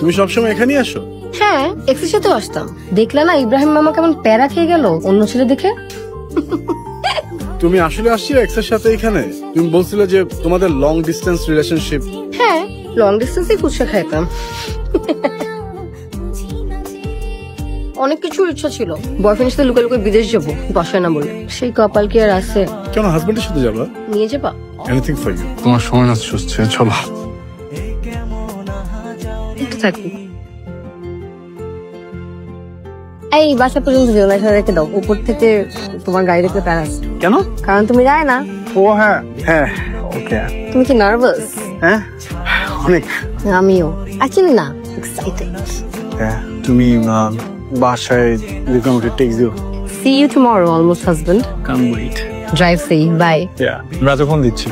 তুমি সবসময় এখানেই আসো? হ্যাঁ, এক্সের সাথেও আসতাম। দেখলে না ইব্রাহিম মামা কেমন প্যারা খেয়ে গেল অন্য ছেলে দেখে। তুমি আসলে আসছো এক্সের সাথে এখানে? তুমি বলছিলে যে তোমাদের লং ডিস্টেন্স রিলেশনশিপ। হ্যাঁ, লং ডিস্টেন্সেই ফুচকা খাইতাম। অনেক কিছুর ইচ্ছা ছিল, বয়ফ্রেন্ডের সাথে লুকিয়ে লুকিয়ে বিদেশ যাবো, বাসায় না বলে। সেই কপাল কি আর আছে? কেন হাজবেন্ডের সাথে যাবা? নিয়ে যাবা? Anything for you. তোমার সময় নষ্ট হচ্ছে, চলো। একটু থাকি। এই বাসা পর্যন্ত যেও না, এখানে রেখে দাও। উপর থেকে তোমার গাড়ি দেখলে প্যারা আসছে। কেন? কারণ তুমি যায় না। ও হ্যাঁ হ্যাঁ, ওকে। তুমি কি নার্ভাস? হ্যাঁ অনেক। আমিও অ্যাকচুয়ালি না, এক্সাইটেড। হ্যাঁ, তুমি বাসায় আমাকে টেক্সট দিও। See you tomorrow, almost husband. Can't wait. Drive safe. Bye. Yeah, রাতে ফোন দিচ্ছি।